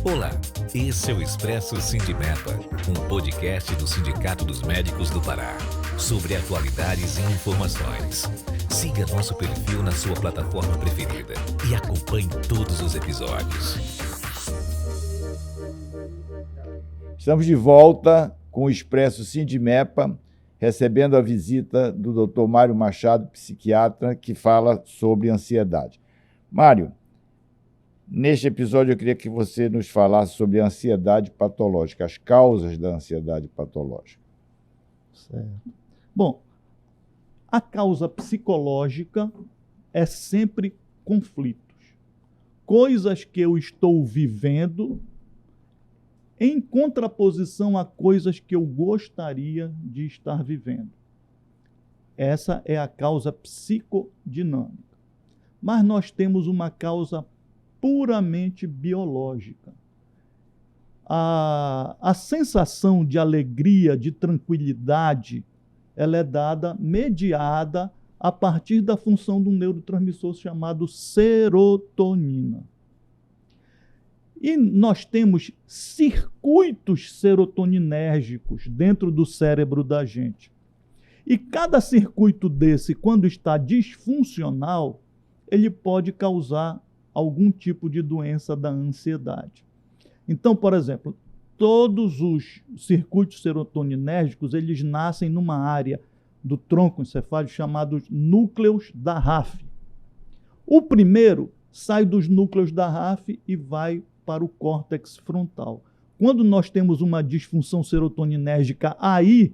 Olá, esse é o Expresso Sindimepa, um podcast do Sindicato dos Médicos do Pará, sobre atualidades e informações. Siga nosso perfil na sua plataforma preferida e acompanhe todos os episódios. Estamos de volta com o Expresso Sindimepa, recebendo a visita do Dr. Mário Machado, psiquiatra, que fala sobre ansiedade. Mário, neste episódio eu queria que você nos falasse sobre a ansiedade patológica, as causas da ansiedade patológica. Certo. Bom, a causa psicológica é sempre conflitos. Coisas que eu estou vivendo em contraposição a coisas que eu gostaria de estar vivendo. Essa é a causa psicodinâmica. Mas nós temos uma causa puramente biológica. A sensação de alegria, de tranquilidade, ela é mediada a partir da função do neurotransmissor chamado serotonina. E nós temos circuitos serotoninérgicos dentro do cérebro da gente. E cada circuito desse, quando está disfuncional, ele pode causar algum tipo de doença da ansiedade. Então, por exemplo, todos os circuitos serotoninérgicos, eles nascem numa área do tronco encefálico chamados núcleos da RAF. O primeiro sai dos núcleos da RAF e vai para o córtex frontal. Quando nós temos uma disfunção serotoninérgica aí,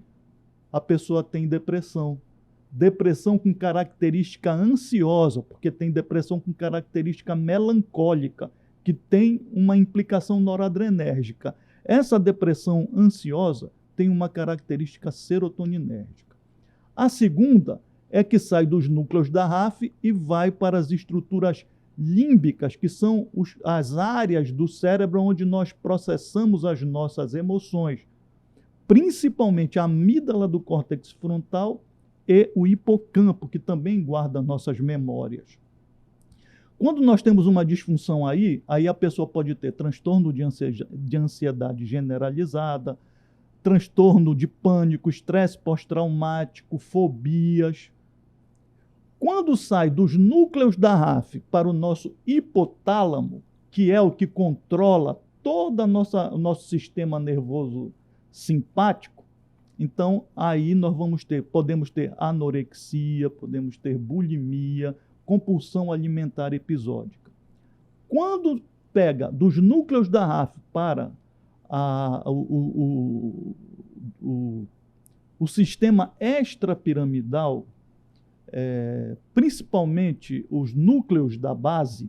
a pessoa tem depressão. Depressão com característica ansiosa, porque tem depressão com característica melancólica, que tem uma implicação noradrenérgica. Essa depressão ansiosa tem uma característica serotoninérgica. A segunda é que sai dos núcleos da RAF e vai para as estruturas límbicas, que são as áreas do cérebro onde nós processamos as nossas emoções, principalmente a amígdala do córtex frontal e o hipocampo, que também guarda nossas memórias. Quando nós temos uma disfunção aí a pessoa pode ter transtorno de ansiedade generalizada, transtorno de pânico, estresse pós-traumático, fobias. Quando sai dos núcleos da RAF para o nosso hipotálamo, que é o que controla todo o nosso sistema nervoso simpático, então aí nós podemos ter anorexia, podemos ter bulimia, compulsão alimentar episódica. Quando pega dos núcleos da RAF para o sistema extrapiramidal, principalmente os núcleos da base,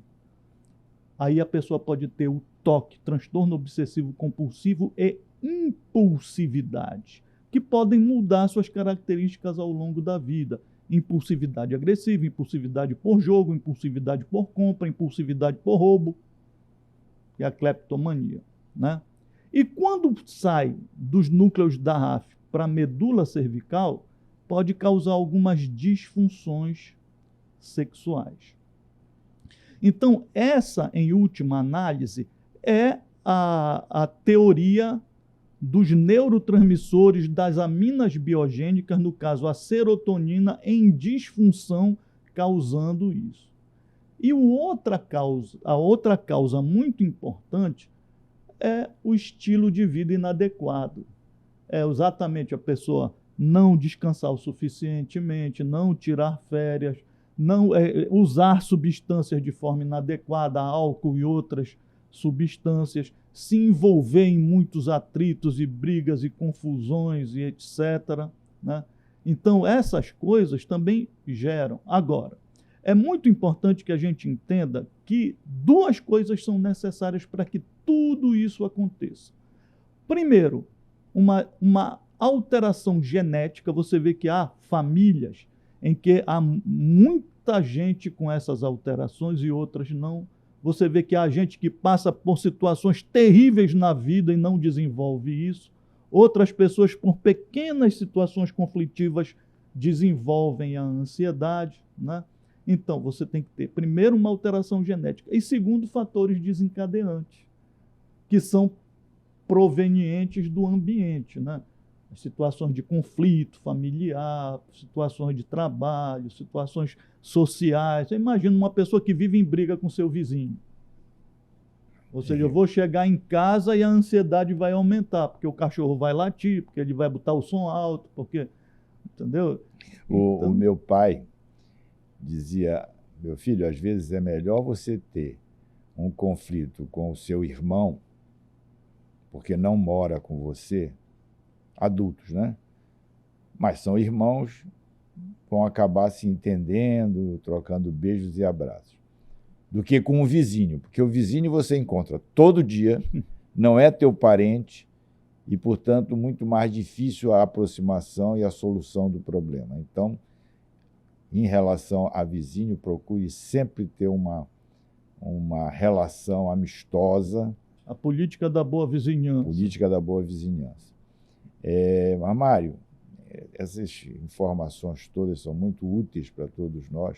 aí a pessoa pode ter o TOC, transtorno obsessivo compulsivo e impulsividade, que podem mudar suas características ao longo da vida. Impulsividade agressiva, impulsividade por jogo, impulsividade por compra, impulsividade por roubo e a cleptomania, né? E quando sai dos núcleos da RAF para a medula cervical, pode causar algumas disfunções sexuais. Então, essa, em última análise, é a teoria dos neurotransmissores das aminas biogênicas, no caso a serotonina, em disfunção, causando isso. E a outra causa muito importante é o estilo de vida inadequado. É exatamente a pessoa não descansar o suficientemente, não tirar férias, não usar substâncias de forma inadequada, álcool e outras substâncias, se envolver em muitos atritos e brigas e confusões e etc., né? Então, essas coisas também geram. Agora, é muito importante que a gente entenda que duas coisas são necessárias para que tudo isso aconteça. Primeiro, uma alteração genética. Você vê que há famílias em que há muita gente com essas alterações e outras não. Você vê que há gente que passa por situações terríveis na vida e não desenvolve isso. Outras pessoas, por pequenas situações conflitivas, desenvolvem a ansiedade, né? Então, você tem que ter, primeiro, uma alteração genética e, segundo, fatores desencadeantes. que são provenientes do ambiente, né? Situações de conflito familiar, situações de trabalho, situações sociais. Você imagina uma pessoa que vive em briga com seu vizinho. Ou seja, eu vou chegar em casa e a ansiedade vai aumentar, porque o cachorro vai latir, porque ele vai botar o som alto, porque... Entendeu? O meu pai dizia, meu filho, às vezes é melhor você ter um conflito com o seu irmão, porque não mora com você, adultos, né? Mas são irmãos, vão acabar se entendendo, trocando beijos e abraços, do que com o vizinho, porque o vizinho você encontra todo dia, não é teu parente e, portanto, muito mais difícil a aproximação e a solução do problema. Então, em relação a vizinho, procure sempre ter uma relação amistosa. A política da boa vizinhança. Política da boa vizinhança. Mas, Mário, essas informações todas são muito úteis para todos nós,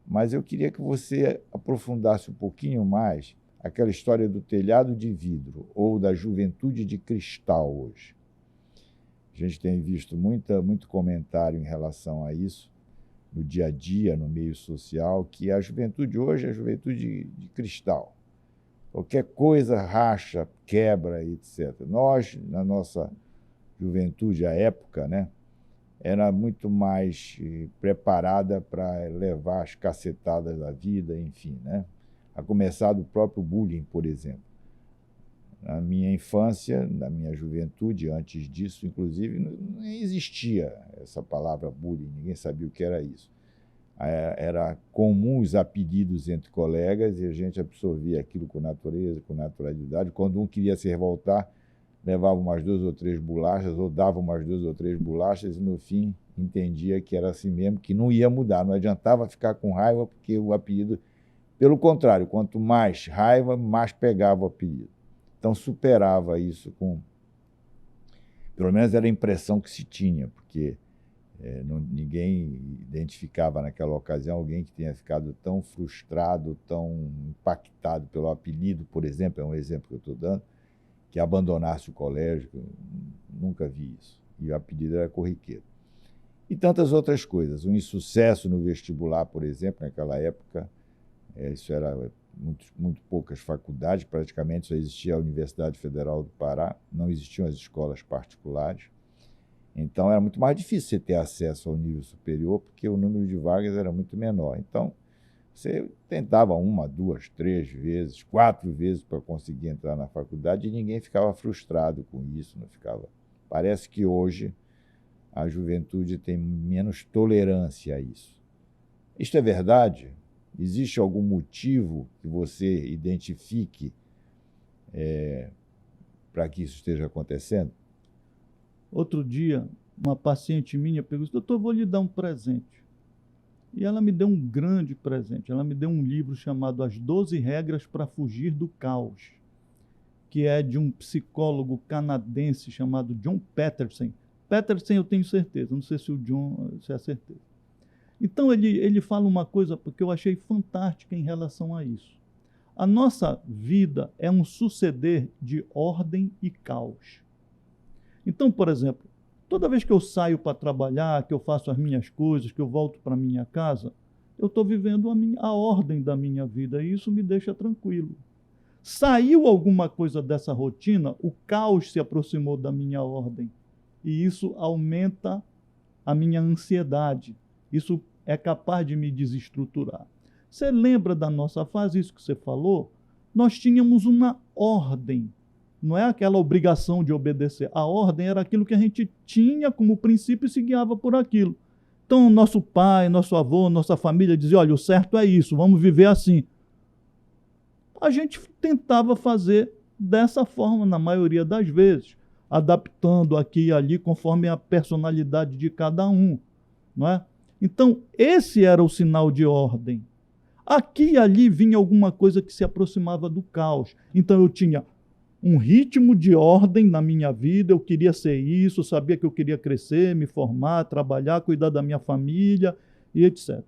mas eu queria que você aprofundasse um pouquinho mais aquela história do telhado de vidro ou da juventude de cristal hoje. A gente tem visto muito comentário em relação a isso no dia a dia, no meio social, que a juventude hoje é a juventude de cristal. Qualquer coisa racha, quebra, etc. Nós, na nossa juventude, a época, né, era muito mais preparada para levar as cacetadas da vida, enfim, né? A começar do próprio bullying, por exemplo. Na minha infância, na minha juventude, antes disso, inclusive, não existia essa palavra bullying, ninguém sabia o que era isso. Era comum os apelidos entre colegas e a gente absorvia aquilo com natureza, com naturalidade. Quando um queria se revoltar, levava umas 2 ou 3 bolachas, ou dava umas 2 ou 3 bolachas, e no fim entendia que era assim mesmo, que não ia mudar, não adiantava ficar com raiva, porque o apelido, pelo contrário, quanto mais raiva, mais pegava o apelido. Então superava isso pelo menos era a impressão que se tinha, porque ninguém identificava naquela ocasião alguém que tenha ficado tão frustrado, tão impactado pelo apelido, por exemplo, é um exemplo que eu estou dando, que abandonasse o colégio. Nunca vi isso. E o apelido era corriqueiro. E tantas outras coisas. Um insucesso no vestibular, por exemplo, naquela época, isso era muito poucas faculdades, praticamente só existia a Universidade Federal do Pará, não existiam as escolas particulares. Então, era muito mais difícil você ter acesso ao nível superior, porque o número de vagas era muito menor. Então, você tentava 1, 2, 3 vezes, 4 vezes para conseguir entrar na faculdade e ninguém ficava frustrado com isso, não ficava. Parece que hoje a juventude tem menos tolerância a isso. Isto é verdade? Existe algum motivo que você identifique para que isso esteja acontecendo? Outro dia, uma paciente minha perguntou: doutor, vou lhe dar um presente. E ela me deu um grande presente. Ela me deu um livro chamado As 12 Regras para Fugir do Caos, que é de um psicólogo canadense chamado John Patterson. Patterson eu tenho certeza, não sei se o John se é certeza. Então ele fala uma coisa que eu achei fantástica em relação a isso. A nossa vida é um suceder de ordem e caos. Então, por exemplo, toda vez que eu saio para trabalhar, que eu faço as minhas coisas, que eu volto para minha casa, eu estou vivendo a ordem da minha vida e isso me deixa tranquilo. Saiu alguma coisa dessa rotina, o caos se aproximou da minha ordem e isso aumenta a minha ansiedade. Isso é capaz de me desestruturar. Você lembra da nossa fase, isso que você falou? Nós tínhamos uma ordem. Não é aquela obrigação de obedecer. A ordem era aquilo que a gente tinha como princípio e se guiava por aquilo. Então, nosso pai, nosso avô, nossa família dizia: olha, o certo é isso, vamos viver assim. A gente tentava fazer dessa forma, na maioria das vezes, adaptando aqui e ali, conforme a personalidade de cada um. Não é? Então, esse era o sinal de ordem. Aqui e ali vinha alguma coisa que se aproximava do caos. Então, eu tinha um ritmo de ordem na minha vida, eu queria ser isso, sabia que eu queria crescer, me formar, trabalhar, cuidar da minha família e etc.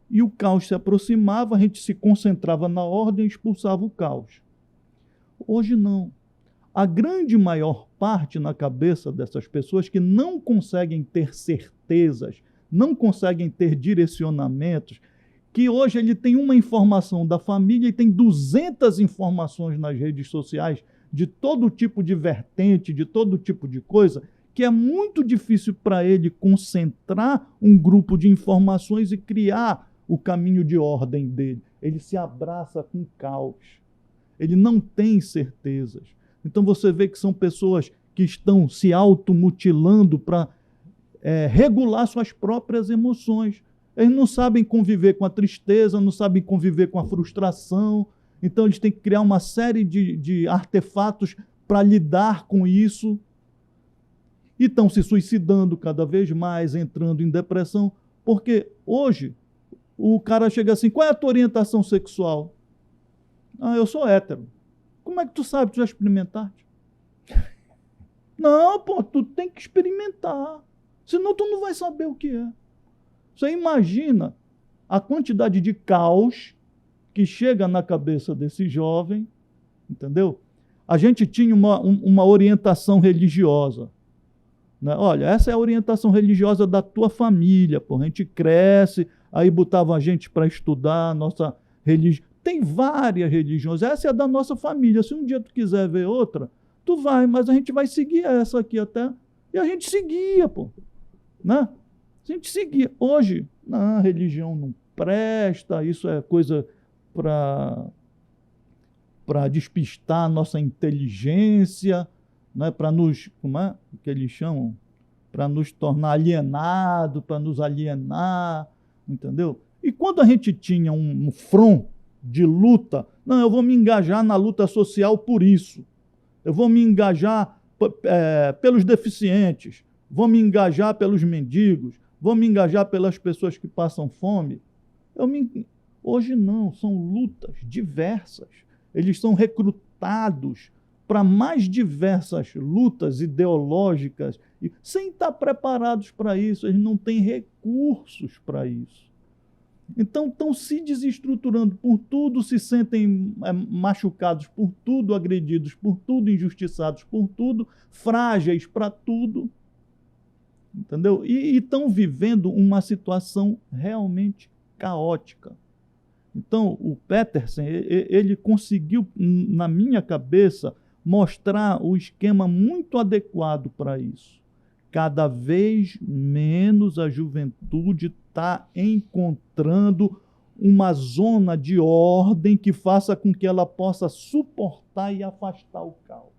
E o caos se aproximava, a gente se concentrava na ordem e expulsava o caos. Hoje não. A grande maior parte na cabeça dessas pessoas que não conseguem ter certezas, não conseguem ter direcionamentos, que hoje ele tem uma informação da família e tem 200 informações nas redes sociais de todo tipo de vertente, de todo tipo de coisa, que é muito difícil para ele concentrar um grupo de informações e criar o caminho de ordem dele. Ele se abraça com caos. Ele não tem certezas. Então você vê que são pessoas que estão se automutilando para regular suas próprias emoções. Eles não sabem conviver com a tristeza, não sabem conviver com a frustração. Então eles têm que criar uma série de artefatos para lidar com isso. E estão se suicidando cada vez mais, entrando em depressão. Porque hoje o cara chega assim, qual é a tua orientação sexual? Ah, eu sou hétero. Como é que tu sabe? Tu já experimentaste? Não, pô, tu tem que experimentar. Senão tu não vai saber o que é. Você imagina a quantidade de caos que chega na cabeça desse jovem, entendeu? A gente tinha uma orientação religiosa. Né? Olha, essa é a orientação religiosa da tua família. Pô. A gente cresce, aí botava a gente para estudar a nossa religião. Tem várias religiões, essa é a da nossa família. Se um dia tu quiser ver outra, tu vai, mas a gente vai seguir essa aqui até. E a gente seguia, pô. Né? A gente seguia. Hoje, não, a religião não presta, isso é coisa para despistar a nossa inteligência, né? Para nos, como é que eles chamam? Para nos tornar alienados, para nos alienar, entendeu? E quando a gente tinha um front de luta, não, eu vou me engajar na luta social por isso. Eu vou me engajar pelos deficientes, vou me engajar pelos mendigos, vou me engajar pelas pessoas que passam fome. Hoje não, são lutas diversas. Eles são recrutados para mais diversas lutas ideológicas, sem estar preparados para isso, eles não têm recursos para isso. Então estão se desestruturando por tudo, se sentem machucados por tudo, agredidos por tudo, injustiçados por tudo, frágeis para tudo, entendeu? E estão vivendo uma situação realmente caótica. Então o Peterson, ele conseguiu, na minha cabeça, mostrar o esquema muito adequado para isso. Cada vez menos a juventude está encontrando uma zona de ordem que faça com que ela possa suportar e afastar o caos.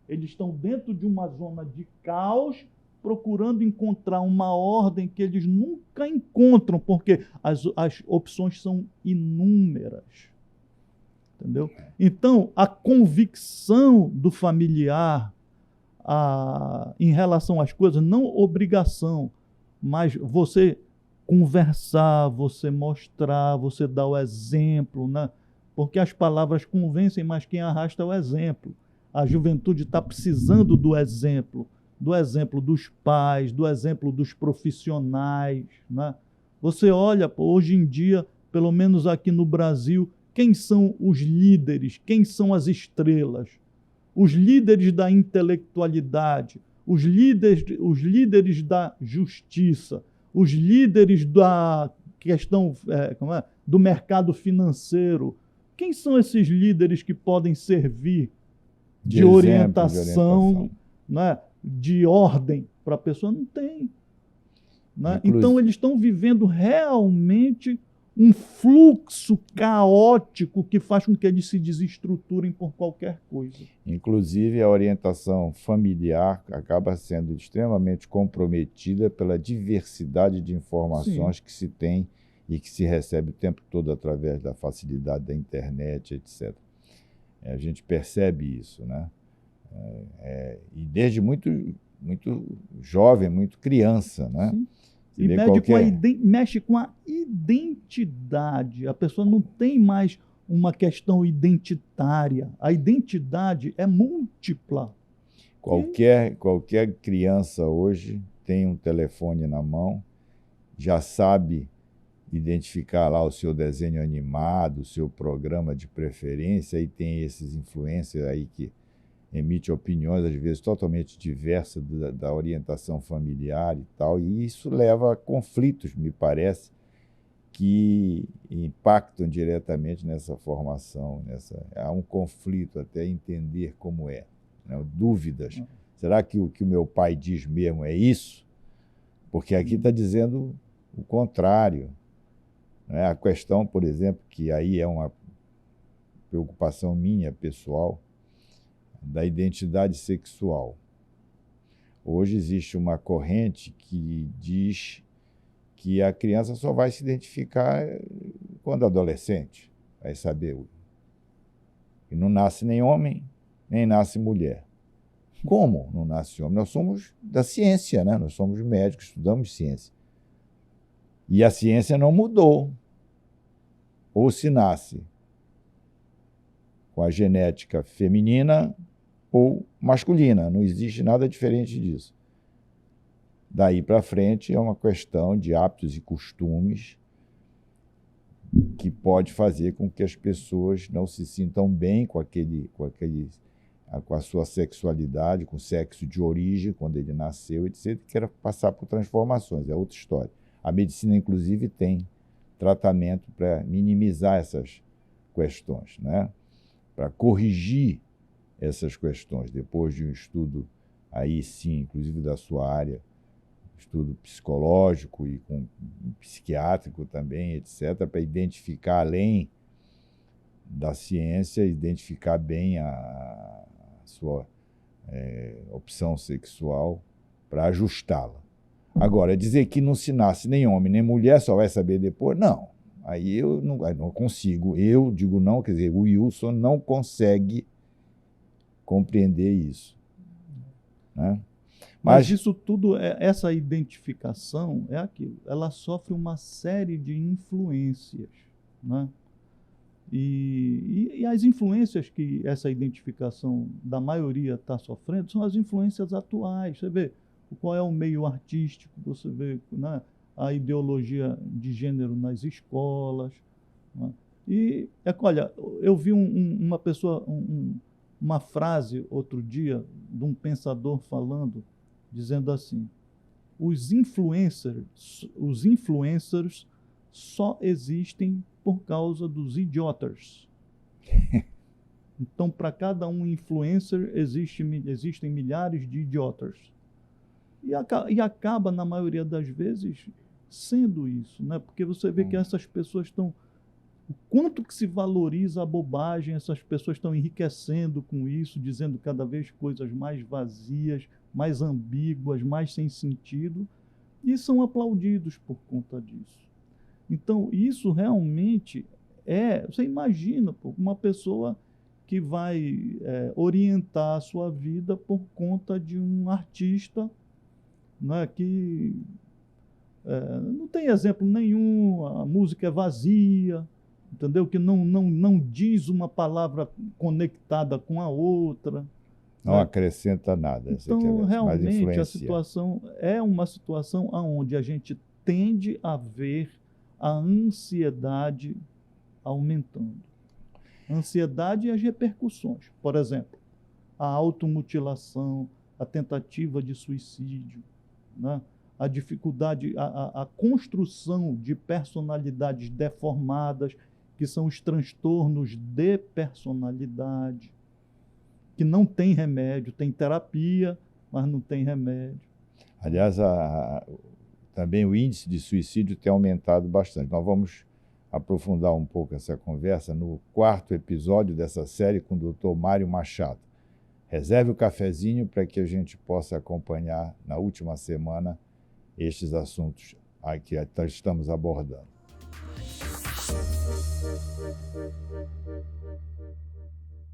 Eles estão dentro de uma zona de caos, procurando encontrar uma ordem que eles nunca encontram, porque as opções são inúmeras. Entendeu? Então, a convicção do familiar em relação às coisas, não obrigação, mas você conversar, você mostrar, você dar o exemplo, né? Porque as palavras convencem, mas quem arrasta é o exemplo. A juventude está precisando do exemplo dos pais, do exemplo dos profissionais, né? Você olha, hoje em dia, pelo menos aqui no Brasil, quem são os líderes? Quem são as estrelas? Os líderes da intelectualidade, os líderes da justiça, os líderes da questão do mercado financeiro. Quem são esses líderes que podem servir de orientação, né, de ordem para a pessoa? Não tem. Né? Então, eles estão vivendo realmente um fluxo caótico que faz com que eles se desestruturem por qualquer coisa. Inclusive, a orientação familiar acaba sendo extremamente comprometida pela diversidade de informações que se tem e que se recebe o tempo todo através da facilidade da internet, etc. A gente percebe isso, né? E desde muito jovem, muito criança, né? Sim. E mexe com a identidade. A pessoa não tem mais uma questão identitária. A identidade é múltipla. Qualquer criança hoje tem um telefone na mão, já sabe identificar lá o seu desenho animado, o seu programa de preferência, e tem esses influencers aí que emite opiniões, às vezes, totalmente diversas da orientação familiar e tal, e isso leva a conflitos, me parece, que impactam diretamente nessa formação. Há um conflito até entender como é, né? Dúvidas. Será que o meu pai diz mesmo é isso? Porque aqui está dizendo o contrário. Né? A questão, por exemplo, que aí é uma preocupação minha, pessoal, da identidade sexual. Hoje existe uma corrente que diz que a criança só vai se identificar quando adolescente, vai saber. E não nasce nem homem, nem nasce mulher. Como não nasce homem? Nós somos da ciência, né? Nós somos médicos, estudamos ciência. E a ciência não mudou. Ou se nasce com a genética feminina ou masculina. Não existe nada diferente disso. Daí para frente é uma questão de hábitos e costumes que pode fazer com que as pessoas não se sintam bem com a sua sexualidade, com o sexo de origem, quando ele nasceu, etc., e queira passar por transformações. É outra história. A medicina, inclusive, tem tratamento para minimizar essas questões, né? Para corrigir essas questões, depois de um estudo, aí sim, inclusive da sua área, estudo psicológico e com psiquiátrico também, etc., para identificar, além da ciência, identificar bem a sua opção sexual para ajustá-la. Agora, dizer que não se nasce nem homem nem mulher, só vai saber depois, não. Aí eu não consigo. Eu digo não, quer dizer, o Wilson não consegue compreender isso. Né? Mas isso tudo, essa identificação é aquilo. Ela sofre uma série de influências. Né? E as influências que essa identificação da maioria está sofrendo são as influências atuais. Você vê qual é o meio artístico, você vê, né, a ideologia de gênero nas escolas. Né? E, olha, eu vi uma pessoa, uma frase outro dia de um pensador falando, dizendo assim: os influencers só existem por causa dos idiotas. Então, para cada um influencer, existem milhares de idiotas. E acaba, na maioria das vezes, sendo isso, né? Porque você vê que essas pessoas estão... O quanto que se valoriza a bobagem, essas pessoas estão enriquecendo com isso, dizendo cada vez coisas mais vazias, mais ambíguas, mais sem sentido, e são aplaudidos por conta disso. Então, isso realmente você imagina, uma pessoa que vai orientar a sua vida por conta de um artista, né, que não tem exemplo nenhum, a música é vazia, entendeu? Que não diz uma palavra conectada com a outra. Não acrescenta nada. Então, realmente, a situação é uma situação onde a gente tende a ver a ansiedade aumentando. A ansiedade e as repercussões. Por exemplo, a automutilação, a tentativa de suicídio, né? A dificuldade, a construção de personalidades deformadas, que são os transtornos de personalidade, que não tem remédio, tem terapia, mas não tem remédio. Aliás, também o índice de suicídio tem aumentado bastante. Nós vamos aprofundar um pouco essa conversa no 4º episódio dessa série com o Dr. Mário Machado. Reserve o cafezinho para que a gente possa acompanhar na última semana estes assuntos que estamos abordando.